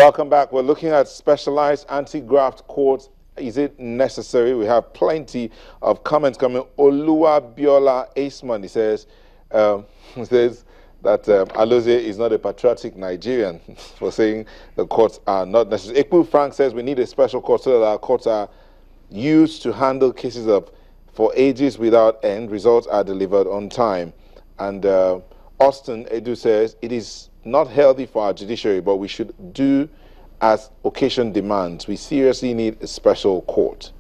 Welcome back. We're looking at specialized anti-graft courts. Is it necessary? We have plenty of comments coming. Oluwabiola Aceman, he says that Alozie is not a patriotic Nigerian for saying the courts are not necessary. Ekpu Frank says we need a special court so that our courts are used to handle cases for ages without end. Results are delivered on time. And Austin Edu says it is not healthy for our judiciary, but we should do as occasion demands. We seriously need a special court.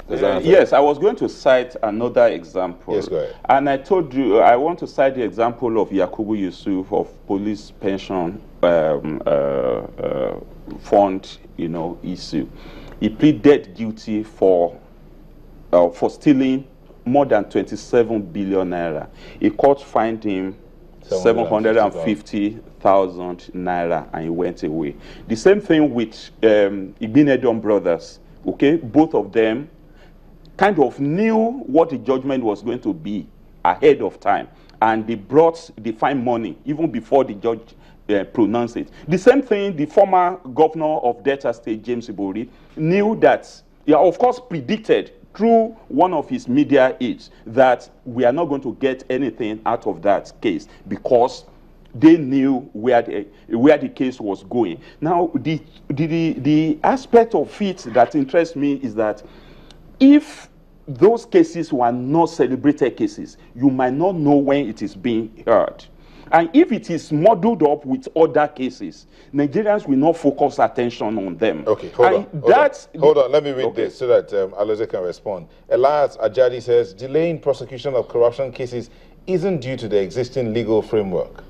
Yes, I was going to cite another example. Yes, go ahead. And I told you, I want to cite the example of Yakubu Yusuf of police pension fund, issue. He pleaded guilty for stealing more than 27 billion naira. A court fined him 750,000 naira and he went away. The same thing with Igbinedon brothers. Okay, both of them kind of knew what the judgment was going to be ahead of time, and they brought the fine money even before the judge pronounced it. The same thing, the former governor of Delta State, James Ibori, knew that, of course, predicted through one of his media aides that we are not going to get anything out of that case because they knew where the case was going. Now, the aspect of it that interests me is that if those cases were not celebrated cases, you might not know when it is being heard. And if it is muddled up with other cases, Nigerians will not focus attention on them. Okay, hold on. Let me read this so that Alozie can respond. Elias Ajadi says, delaying prosecution of corruption cases isn't due to the existing legal framework,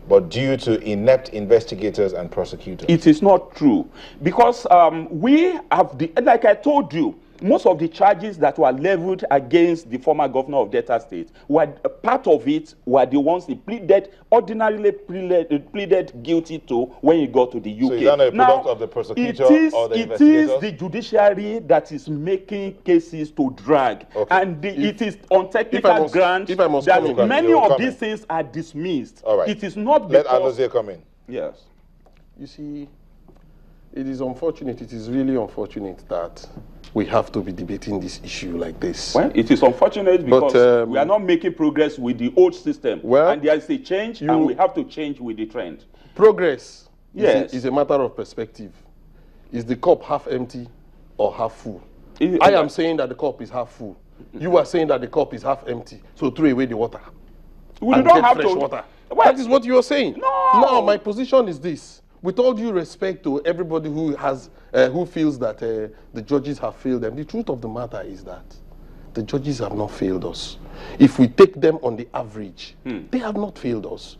but due to inept investigators and prosecutors. It is not true. Because we have, like I told you, most of the charges that were leveled against the former governor of Delta State, part of it were the ones he ordinarily pleaded guilty to when he got to the UK. So is that a product of the prosecutor or the investigators? It is the judiciary that is making cases to drag. Okay. And it is on technical grounds that many of these things are dismissed. All right. It is not because... Let Alozie come in. Yes. You see, it is unfortunate, it is really unfortunate that we have to be debating this issue like this. Well, it is unfortunate because we are not making progress with the old system. Well, and there is a change, and we have to change with the trend. Progress is a matter of perspective. Is the cup half empty or half full? I am saying that the cup is half full. You are saying that the cup is half empty. So throw away the water. We don't have fresh water. Well, that is what you are saying. No. Now, my position is this. With all due respect to everybody who has, who feels that the judges have failed them, the truth of the matter is that the judges have not failed us. If we take them on the average, they have not failed us.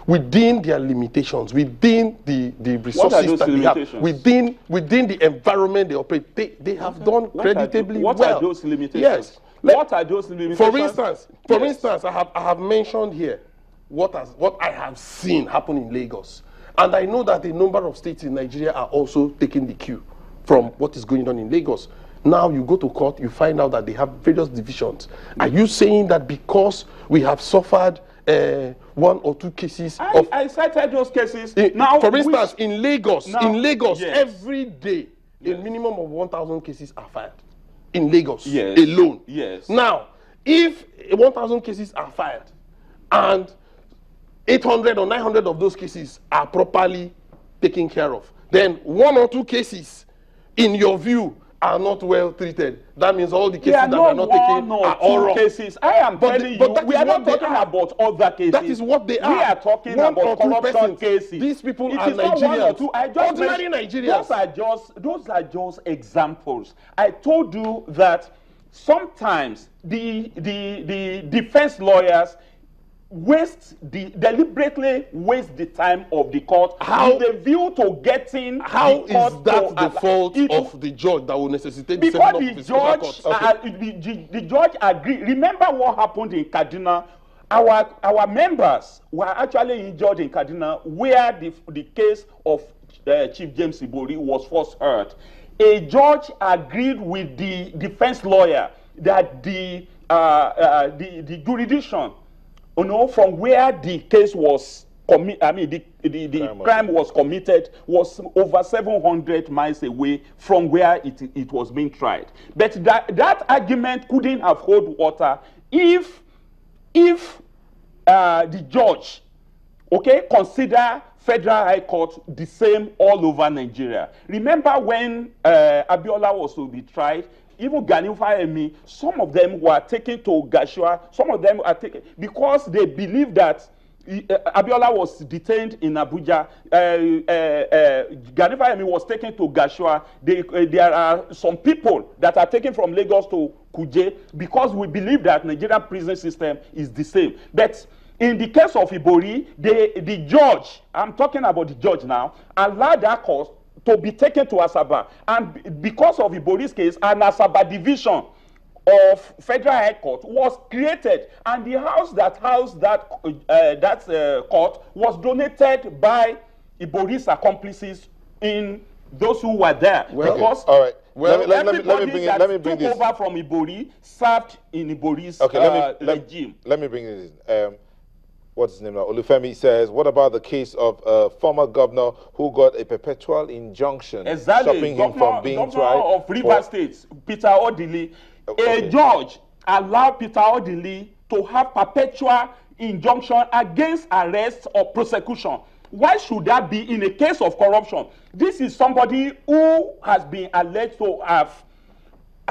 Within their limitations, within the resources that they have, within the environment they operate, they have done creditably well. What are those limitations? Yes. What are those limitations? For instance, I have mentioned here what I have seen happen in Lagos. And I know that a number of states in Nigeria are also taking the cue from what is going on in Lagos. Now you go to court, you find out that they have various divisions. Are you saying that because we have suffered one or two cases I cited those cases. Now, for instance, in Lagos, yes, every day, a minimum of 1,000 cases are filed. In Lagos alone. Yes. Now, if 1,000 cases are filed and 800 or 900 of those cases are properly taken care of, then one or two cases, in your view, are not well treated. That means all the cases that are not taken are all wrong. Cases. I am telling you, we are not talking about other cases. That is what they are. We are talking about corruption cases. These people are Nigerians. Ordinary Nigerians. Those are just examples. I told you that sometimes the defense lawyers deliberately waste the time of the court with a view to getting how is that the fault of the judge that will necessitate the because the judge agreed. Remember what happened in Kaduna? Our members were actually injured in Kaduna, where the case of Chief James Ibori was first heard. A judge agreed with the defense lawyer that the jurisdiction, from where the case was the crime was committed was over 700 miles away from where it was being tried. But that argument couldn't have hold water if the judge, okay, consider Federal High Court the same all over Nigeria. Remember when Abiola was to be tried, even Ganifa, some of them were taken to Gashua, some of them are taken because they believe that Abiola was detained in Abuja. Ganifa was taken to Gashua. There are some people that are taken from Lagos to Kuje because we believe that Nigerian prison system is the same. But in the case of Ibori, the judge, I'm talking about the judge now, allowed that cause to be taken to Asaba. And because of Ibori's case, an Asaba division of Federal High Court was created, and the house that housed that court was donated by Ibori's accomplices in those who were there. Well, because all right. Well, let me bring this over from Ibori served in Ibori's regime. Let me bring this in. What's his name now? Olufemi says, what about the case of a former governor who got a perpetual injunction stopping him from being tried? Of Rivers State, Peter Odili. A judge allowed Peter Odili to have perpetual injunction against arrest or prosecution. Why should that be in a case of corruption? This is somebody who has been alleged to have,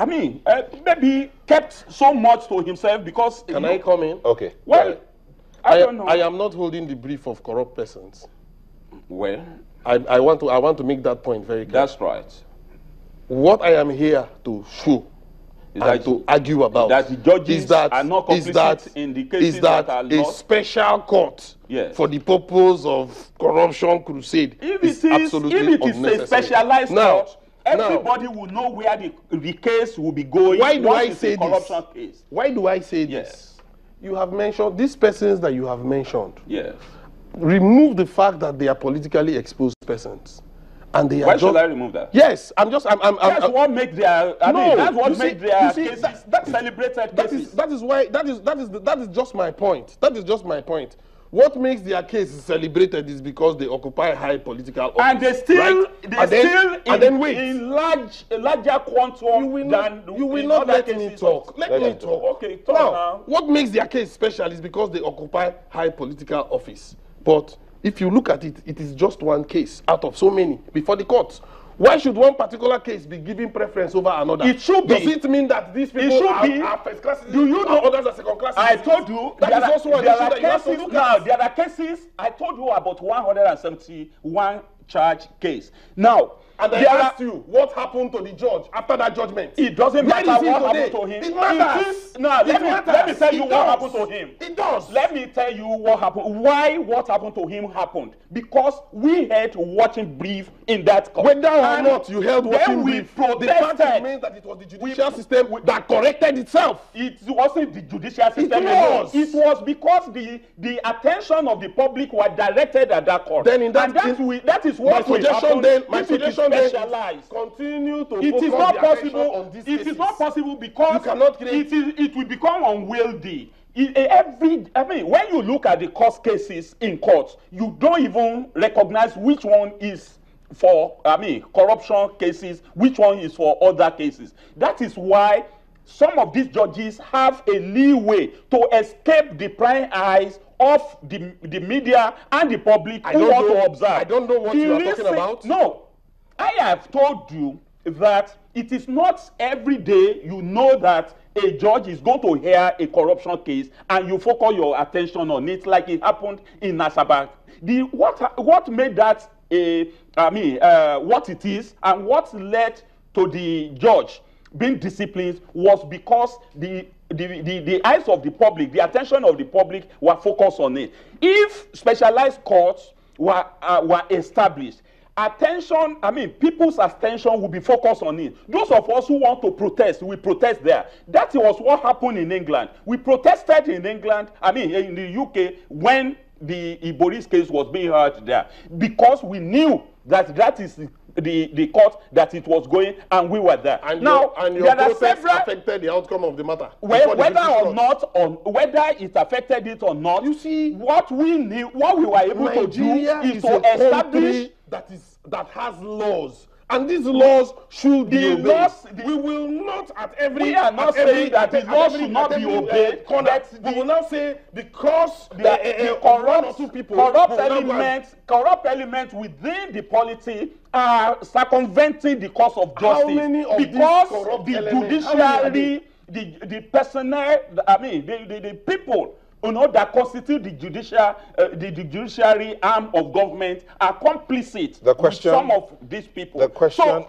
maybe kept so much to himself because... Can I come in? Okay. Well, I don't know. I am not holding the brief of corrupt persons. Well, I want to make that point very clear. That's right. What I am here to show and to argue about that the judges are not complicit in the cases that are a special court for the purpose of corruption crusade is absolutely unnecessary. A specialized court, everybody will know where the case will be going. Why do I say corruption case. Why do I say this? You have mentioned these persons that you have mentioned. Yes. Remove the fact that they are politically exposed persons. And they Why should I remove that? Yes, that's what makes their that's what makes their cases celebrated cases. That is just my point. That is just my point. What makes their cases celebrated is because they occupy high political office. And they still, right? in larger quantum than you will not let me talk. Let me talk. Okay, talk now. What makes their case special is because they occupy high political office. But if you look at it, it is just one case out of so many before the courts. Why should one particular case be given preference over another? It should be. Does it mean that these people are first class? Do you know others are second class? I told you that is also an issue that you have to look at. There are cases. I told you about 171 charge case. Now, and I asked you what happened to the judge after that judgment. It doesn't matter what happened to him. It matters. Let me tell you what happened to him. It does. Let me tell you what happened. Why what happened to him happened. Because we had watching brief in that court. Whether or not you held watching brief, the fact remains that it was the judicial system that corrected itself. It wasn't the judicial system. It was because the attention of the public was directed at that court. Then in that that is what my suggestion then specialized. Continue to it focus is not the possible on these it cases. Is not possible because you cannot create it will become unwieldy. When you look at the court cases in courts, you don't even recognize which one is for corruption cases, which one is for other cases. That is why some of these judges have a leeway to escape the prying eyes of the media and the public who want to observe. I don't know what you are talking about. No, I have told you that it is not every day you know that a judge is going to hear a corruption case and you focus your attention on it like it happened in Asaba. What made that what it is and what led to the judge being disciplined was because the eyes of the public, the attention of the public were focused on it. If specialized courts were established, people's attention will be focused on it. Those of us who want to protest, we protest there. That was what happened in England. We protested in England, in the UK, when the Ibori's case was being heard there, because we knew that is the court that it was going, and we were there. And now, your there are protest several affected the outcome of the matter. whether it affected it or not. You see, what we were able Nigeria to do is a to establish that has laws. And these laws should be obeyed. Laws, we will not at every... We are not saying that the laws should not be obeyed. We will not say because the one or two people... Corrupt elements within the polity are circumventing the course of justice. How many of because these corrupt the elements, judiciary, the personnel, I mean, the people, you know, that constitute the judiciary arm of government are complicit with some of these people. The question, so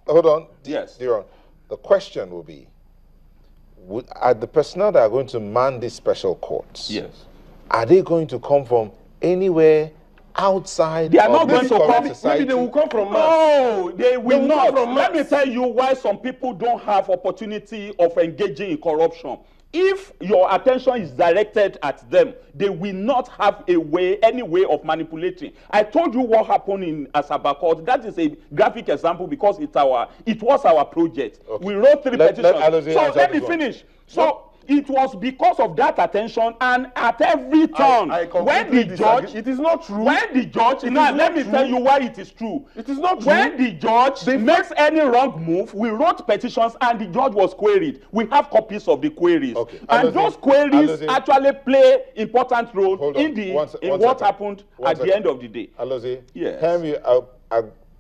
hold on. Yes. Deron, the question will be, are the personnel that are going to man these special courts, yes, are they going to come from anywhere outside? They are not going to come. Maybe they will come from No, they will not. Let me us. tell you why some people don't have opportunity of engaging in corruption. If your attention is directed at them, they will not have any way of manipulating. I told you what happened in Asaba Court. That is a graphic example because it was our project. Okay. We wrote 3 petitions. So let me finish. So it was because of that attention, and at every turn, when the judge, it is not true. When the judge, now let me tell you why it is true. It is not true. When the judge makes any wrong move, we wrote petitions, and the judge was queried. We have copies of the queries, and those queries actually play important role in what happened at the end of the day. Alozie, yes. Henry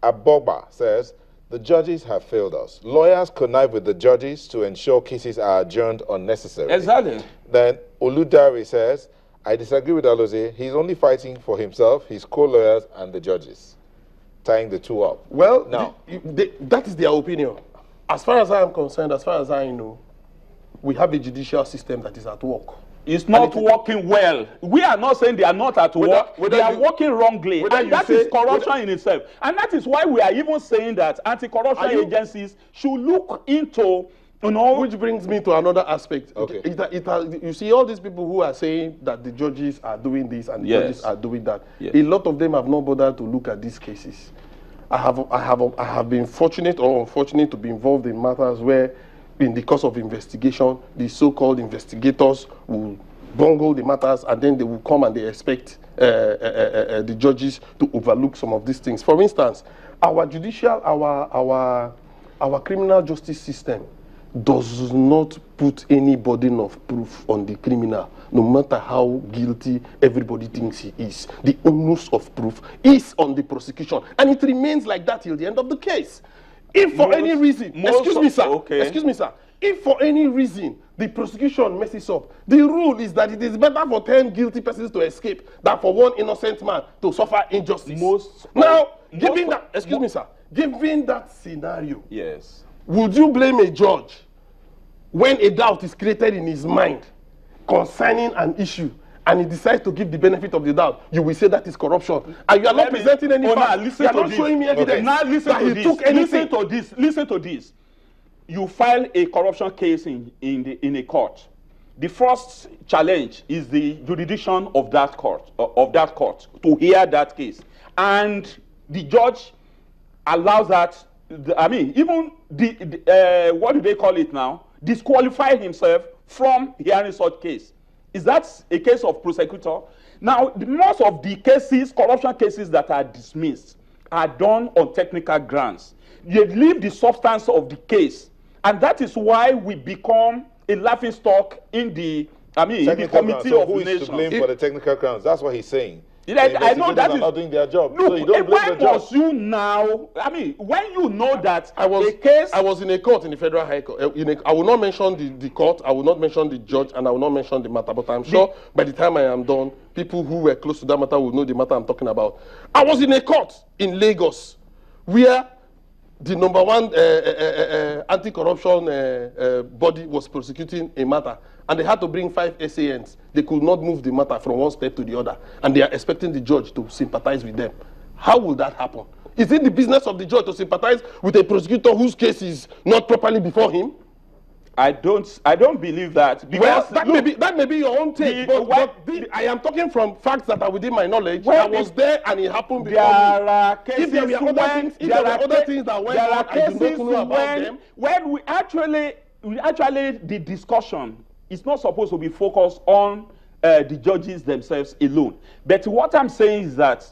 Aboba says, the judges have failed us. Lawyers connive with the judges to ensure cases are adjourned unnecessarily. Exactly. Then Oludare says, I disagree with Alozie. He's only fighting for himself, his co-lawyers, and the judges, tying the two up. Well, now that is their opinion. As far as I am concerned, as far as I know, we have a judicial system that is at work. It's not working well. We are not saying they are not at work. They are working wrongly. And that is corruption in itself. And that is why we are even saying that anti-corruption agencies should look into, you know... Which brings me to another aspect. Okay. You see all these people who are saying that the judges are doing this and the judges are doing that. Yes. A lot of them have not bothered to look at these cases. I have been fortunate or unfortunate to be involved in matters where in the course of investigation, the so-called investigators will bungle the matters, and then they will come and they expect the judges to overlook some of these things. For instance, our criminal justice system does not put any burden of proof on the criminal, no matter how guilty everybody thinks he is. The onus of proof is on the prosecution, and it remains like that till the end of the case. If for any reason, excuse me, sir, if for any reason the prosecution messes up, the rule is that it is better for 10 guilty persons to escape than for one innocent man to suffer injustice. Given that scenario, yes, would you blame a judge when a doubt is created in his mind concerning an issue and he decides to give the benefit of the doubt? You will say that is corruption. And you are not presenting any facts. You are not showing me evidence. Now listen to this. You file a corruption case in a court. The first challenge is the jurisdiction of that court to hear that case, and the judge allows that. I mean, even what do they call it now? Disqualify himself from hearing such case. Is that a case of prosecutor? Now, most of the cases, corruption cases that are dismissed, are done on technical grounds. They leave the substance of the case, and that is why we become a laughingstock in the committee of who is to blame for the technical grounds? That's what he's saying. I know that is not doing their job. Look, so you don't blame the judge. You now? I mean, when you know that I was in a court in the Federal High Court. I will not mention the court. I will not mention the judge, and I will not mention the matter. But I'm sure by the time I am done, people who were close to that matter will know the matter I'm talking about. I was in a court in Lagos where the number one anti-corruption body was prosecuting a matter, and they had to bring 5 SANs. They could not move the matter from one step to the other, and they are expecting the judge to sympathize with them. How will that happen? Is it the business of the judge to sympathize with a prosecutor whose case is not properly before him? I don't believe that. Well, Because that may be your own take, I am talking from facts that are within my knowledge. I was there and it happened before me. There are cases if there were other things that went on, I do not know about them. When we actually the discussion is not supposed to be focused on the judges themselves alone. But what I'm saying is that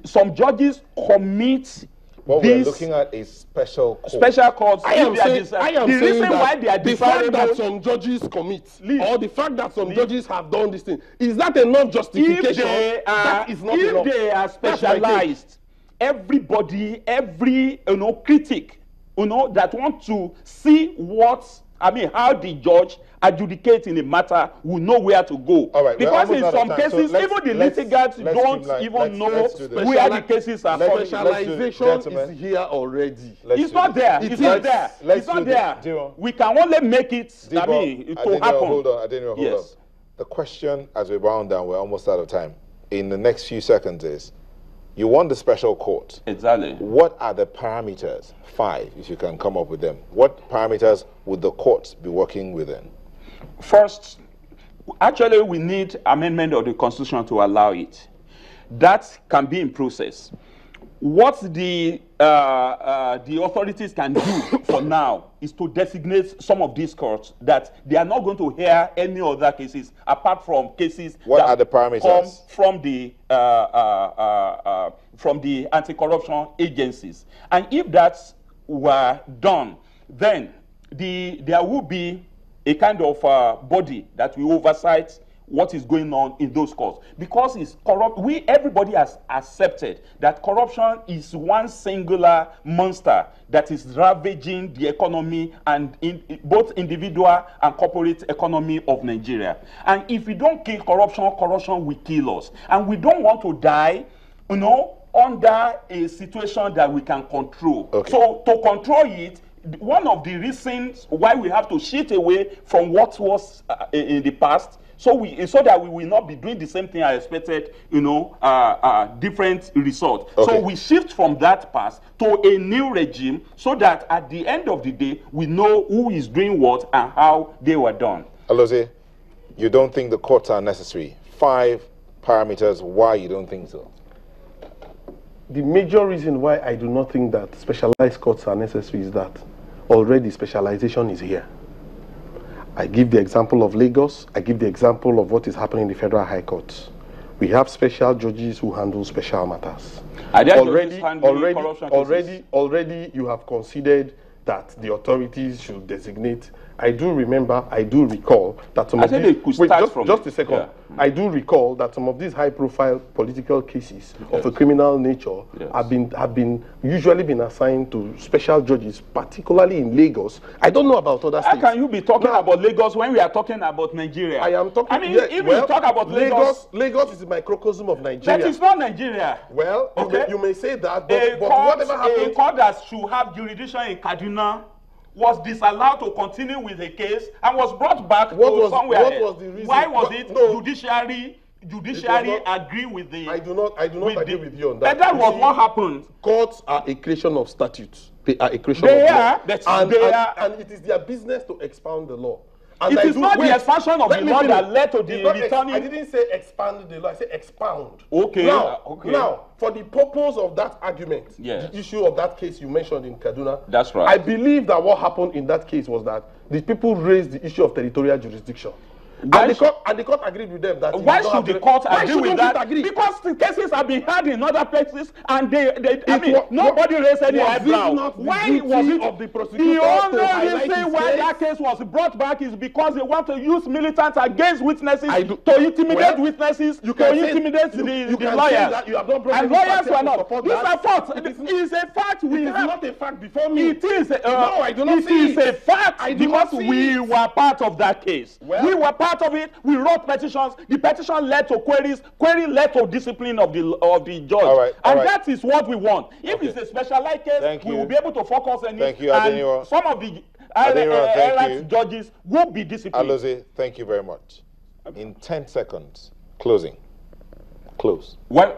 some judges commit. What we're looking at is special courts. Special courts. I am saying that the fact that some judges commit, or the fact that some judges have done this thing, is that enough justification? That is not enough. If they are specialized, everybody, every critic, that want to see how the judge adjudicate in a matter will know where to go. All right, because in some cases, even the litigants don't even know where the cases are coming. Specialization is here already. It's not there. It's not there. It's not there. We can only make it, to happen. Hold on. Hold on. The question, as we round down, we're almost out of time, in the next few seconds is, you want the special court. Exactly. What are the parameters? 5, if you can come up with them. What parameters would the courts be working within? First, actually, we need amendment of the Constitution to allow it. That can be in process. What the authorities can do for now is to designate some of these courts that they are not going to hear any other cases apart from cases what that are the parameters? Come from the anti-corruption agencies. And if that were done, then there will be a kind of body that will oversight what is going on in those courts, because it's corrupt. Everybody has accepted that corruption is one singular monster that is ravaging the economy and both individual and corporate economy of Nigeria. And if we don't kill corruption, corruption will kill us. And we don't want to die, under a situation that we can control. Okay. So to control it, one of the reasons why we have to shift away from what was in the past, so that we will not be doing the same thing I expected, different results. Okay. So we shift from that past to a new regime, so that at the end of the day, we know who is doing what and how they were done. Alozie, you don't think the courts are necessary? 5 parameters why you don't think so? The major reason why I do not think that specialized courts are necessary is that already specialization is here. I give the example of Lagos. I give the example of what is happening in the Federal High Court. We have special judges who handle special matters. Already you have considered that the authorities should designate. I do recall that some of these, just a second. Yeah. I do recall that some of these high-profile political cases of a criminal nature have usually been assigned to special judges, particularly in Lagos. I don't know about other states. How can you be talking about Lagos when we are talking about Nigeria? I am talking. I mean, if you talk about Lagos is a microcosm of Nigeria. That is not Nigeria. Well, you may say that, but whatever happens, a court that should have jurisdiction in Kaduna was disallowed to continue with the case and was brought back to somewhere. What was the reason? Why was it judiciary agree with the... I do not agree with you on that. But that was what happened. Courts are a creation of statutes. They are a creation of law. And it is their business to expound the law. And it is not the expansion of the law that led to the returning... I didn't say expand the law, I said expound. Okay. Now, for the purpose of that argument, the issue of that case you mentioned in Kaduna, that's right. I believe that what happened in that case was that the people raised the issue of territorial jurisdiction. And the court agreed with them that... Why should the court agree with that? Because the cases have been heard in other places and nobody raised any eyebrow. Why was it of the prosecutor? The only reason why that case was brought back is because they want to use militants against witnesses, to intimidate witnesses, to intimidate the lawyers. And lawyers were not. These are facts. It is a fact. It is not a fact before me. It is. No, I do not see it. It is a fact because we were part of that case. We were part of it. We wrote petitions. The petition led to queries. Query led to discipline of the judge. That is what we want. If it's a specialized case, we will be able to focus on it. Thank you, and some of the judges will be disciplined. Alozie, thank you very much. In 10 seconds, closing. Close. Well,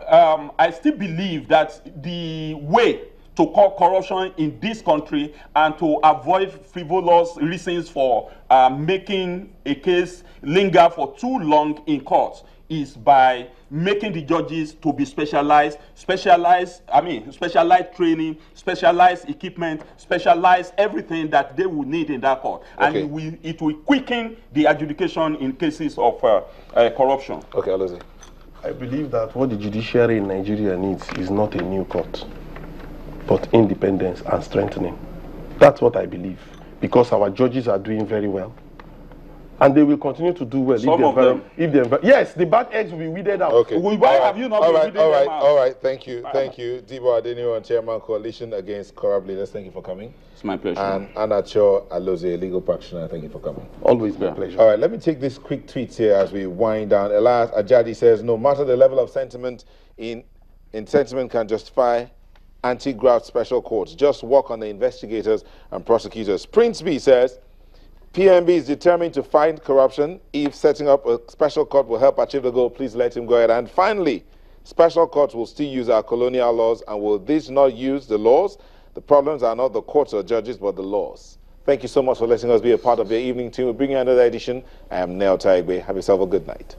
I still believe that the way to call corruption in this country and to avoid frivolous reasons for making a case linger for too long in court is by making the judges to be specialized training, specialized equipment, specialized everything that they will need in that court. Okay. And it will quicken the adjudication in cases of corruption. Okay, Alozie. I believe that what the judiciary in Nigeria needs is not a new court, but independence and strengthening. That's what I believe, because our judges are doing very well. And they will continue to do well. Yes, the bad eggs will be weeded out. Okay. Why have you not been weeding them out? All right. Thank you. Debo Adeniran, Chairman, Coalition Against Corrupt Leaders. Thank you for coming. It's my pleasure. And Anacho Alozie, legal practitioner. Thank you for coming. Always my pleasure. All right, let me take this quick tweet here as we wind down. Elias Ajadi says, no matter the level of sentiment sentiment can justify anti-graft special courts. Just work on the investigators and prosecutors. Prince B says, PMB is determined to fight corruption. If setting up a special court will help achieve the goal, please let him go ahead. And finally, special courts will still use our colonial laws, and will this not use the laws? The problems are not the courts or judges, but the laws. Thank you so much for letting us be a part of your evening team. We'll bring you another edition. I am Neo Taigwe. Have yourself a good night.